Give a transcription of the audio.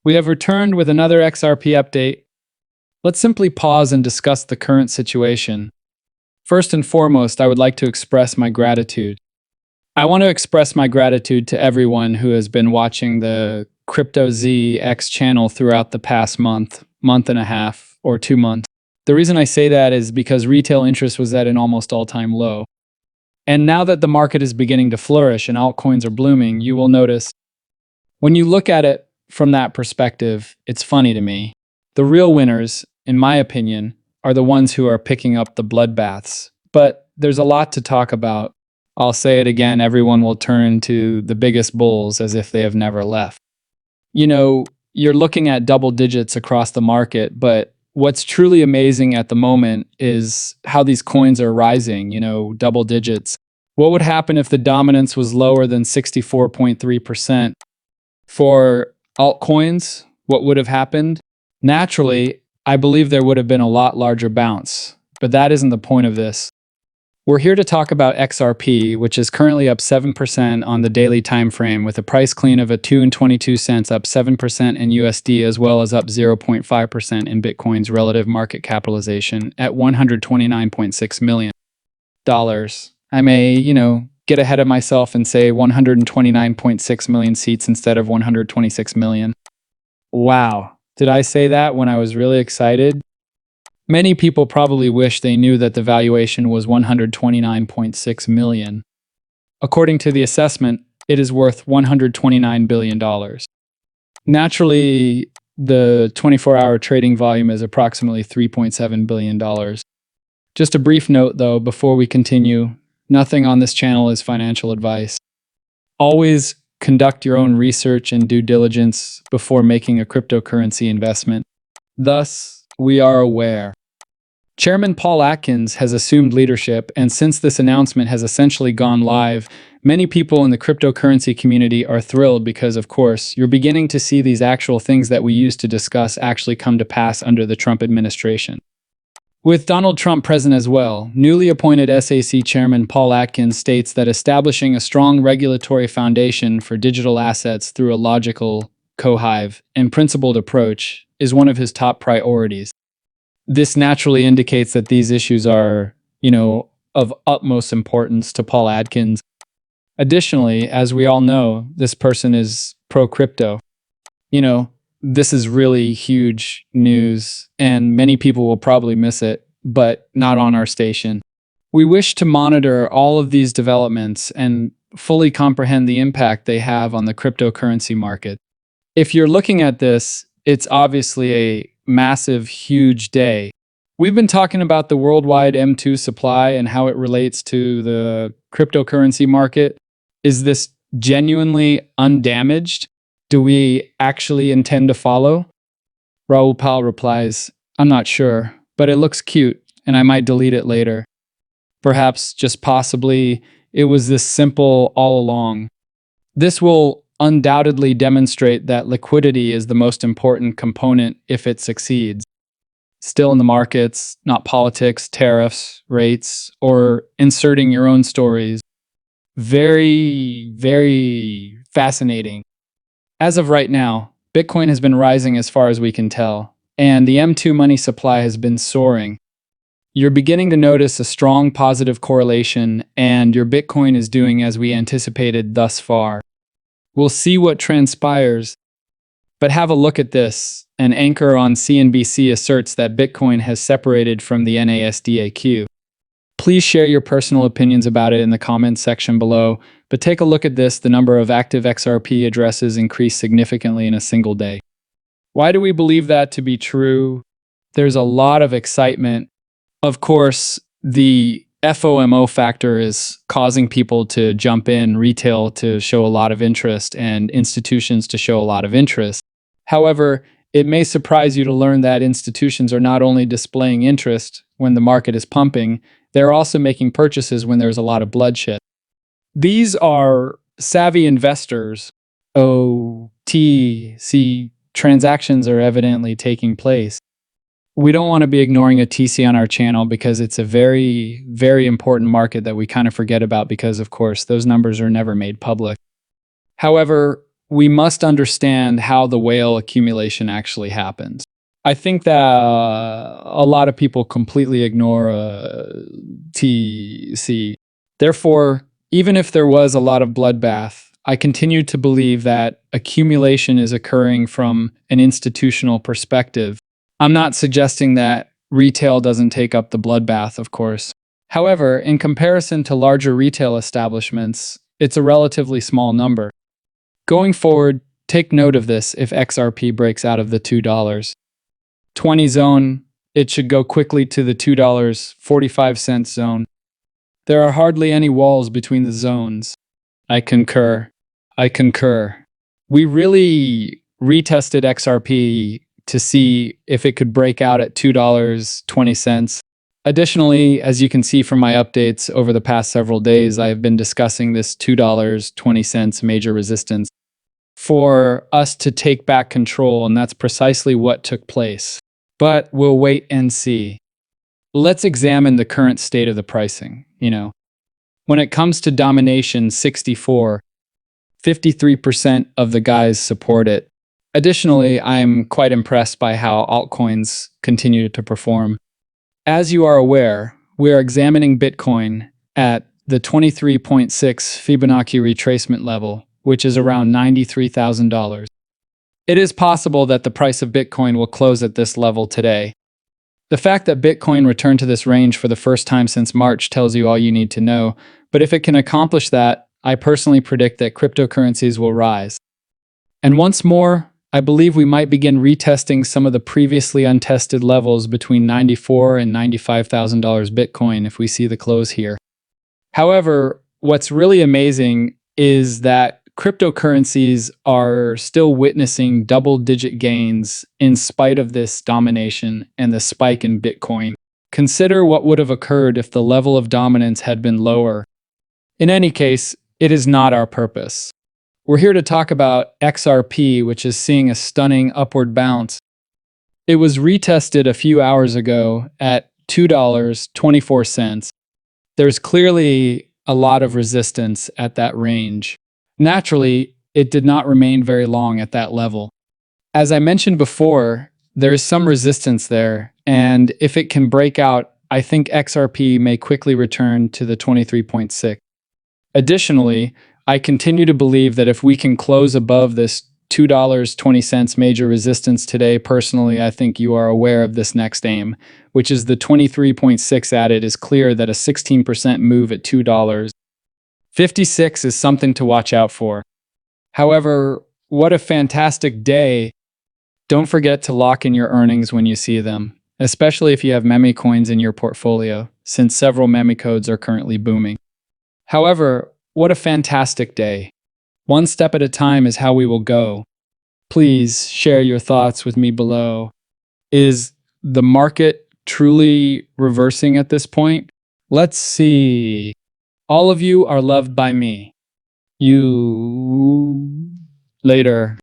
We have returned with another XRP update. Let's simply pause and discuss the current situation. First and foremost, I would like to express my gratitude. I want to express my gratitude to everyone who has been watching the CryptoZX channel throughout the past month and a half, or 2 months. The reason I say that is because retail interest was at an almost all-time low. And now that the market is beginning to flourish and altcoins are blooming, you will notice, when you look at it from that perspective, it's funny to me. The real winners, in my opinion, are the ones who are picking up the bloodbaths. But there's a lot to talk about. I'll say it again, everyone will turn to the biggest bulls as if they have never left. You know, you're looking at double digits across the market, but what's truly amazing at the moment is how these coins are rising, double digits. What would happen if the dominance was lower than 64.3%? For altcoins, what would have happened? Naturally, I believe there would have been a lot larger bounce, but that isn't the point of this. We're here to talk about XRP, which is currently up 7% on the daily time frame with a price clean of $2.22, up 7% in USD, as well as up 0.5% in Bitcoin's relative market capitalization at $129.6 million. I may, get ahead of myself and say 129.6 million seats instead of 126 million. Wow, did I say that when I was really excited? Many people probably wish they knew that the valuation was 129.6 million. According to the assessment, it is worth $129 billion. Naturally, the 24-hour trading volume is approximately $3.7 billion. Just a brief note, though, before we continue, nothing on this channel is financial advice. Always conduct your own research and due diligence before making a cryptocurrency investment. Thus, we are aware. Chairman Paul Atkins has assumed leadership, and since this announcement has essentially gone live, many people in the cryptocurrency community are thrilled because, of course, you're beginning to see these actual things that we used to discuss actually come to pass under the Trump administration. With Donald Trump present as well, newly appointed SEC Chairman Paul Atkins states that establishing a strong regulatory foundation for digital assets through a logical, cohive, and principled approach is one of his top priorities. This naturally indicates that these issues are, of utmost importance to Paul Atkins. Additionally, as we all know, this person is pro-crypto. This is really huge news, and many people will probably miss it, but not on our station. We wish to monitor all of these developments and fully comprehend the impact they have on the cryptocurrency market. If you're looking at this, it's obviously a massive, huge day. We've been talking about the worldwide M2 supply and how it relates to the cryptocurrency market. Is this genuinely undamaged? Do we actually intend to follow? Raul Pal replies, I'm not sure, but it looks cute, and I might delete it later. Perhaps, just possibly, it was this simple all along. This will undoubtedly demonstrate that liquidity is the most important component if it succeeds. Still in the markets, not politics, tariffs, rates, or inserting your own stories. Very, very fascinating. As of right now, Bitcoin has been rising as far as we can tell, and the M2 money supply has been soaring. You're beginning to notice a strong positive correlation, and your Bitcoin is doing as we anticipated thus far. We'll see what transpires, but have a look at this. An anchor on CNBC asserts that Bitcoin has separated from the NASDAQ. Please share your personal opinions about it in the comments section below, but take a look at this. The number of active XRP addresses increased significantly in a single day. Why do we believe that to be true? There's a lot of excitement. Of course, the FOMO factor is causing people to jump in, retail to show a lot of interest, and institutions to show a lot of interest. However, it may surprise you to learn that institutions are not only displaying interest when the market is pumping, they're also making purchases when there's a lot of bloodshed. These are savvy investors. OTC transactions are evidently taking place. We don't want to be ignoring a TC on our channel because it's a very, very important market that we kind of forget about because, of course, those numbers are never made public. However, we must understand how the whale accumulation actually happens. I think that a lot of people completely ignore TC. Therefore, even if there was a lot of bloodbath, I continue to believe that accumulation is occurring from an institutional perspective. I'm not suggesting that retail doesn't take up the bloodbath, of course. However, in comparison to larger retail establishments, it's a relatively small number. Going forward, take note of this if XRP breaks out of the $2.20 zone, it should go quickly to the $2.45 zone. There are hardly any walls between the zones. I concur. We really retested XRP to see if it could break out at $2.20. Additionally, as you can see from my updates over the past several days, I have been discussing this $2.20 major resistance for us to take back control, and that's precisely what took place. But we'll wait and see. Let's examine the current state of the pricing. When it comes to domination 64, 53% of the guys support it. Additionally, I'm quite impressed by how altcoins continue to perform. As you are aware, we are examining Bitcoin at the 23.6 Fibonacci retracement level, which is around $93,000. It is possible that the price of Bitcoin will close at this level today. The fact that Bitcoin returned to this range for the first time since March tells you all you need to know, but if it can accomplish that, I personally predict that cryptocurrencies will rise. And once more, I believe we might begin retesting some of the previously untested levels between $94,000 and $95,000 Bitcoin if we see the close here. However, what's really amazing is that cryptocurrencies are still witnessing double-digit gains in spite of this domination and the spike in Bitcoin. Consider what would have occurred if the level of dominance had been lower. In any case, it is not our purpose. We're here to talk about XRP, which is seeing a stunning upward bounce. It was retested a few hours ago at $2.24. There's clearly a lot of resistance at that range. Naturally, it did not remain very long at that level. As I mentioned before, there is some resistance there, and if it can break out, I think XRP may quickly return to the 23.6. Additionally, I continue to believe that if we can close above this $2.20 major resistance today, personally, I think you are aware of this next aim, which is the 23.6 at it is clear that a 16% move at $2.56 is something to watch out for. However, what a fantastic day. Don't forget to lock in your earnings when you see them, especially if you have meme coins in your portfolio, since several meme codes are currently booming. However, what a fantastic day. One step at a time is how we will go. Please share your thoughts with me below. Is the market truly reversing at this point? Let's see. All of you are loved by me. You later.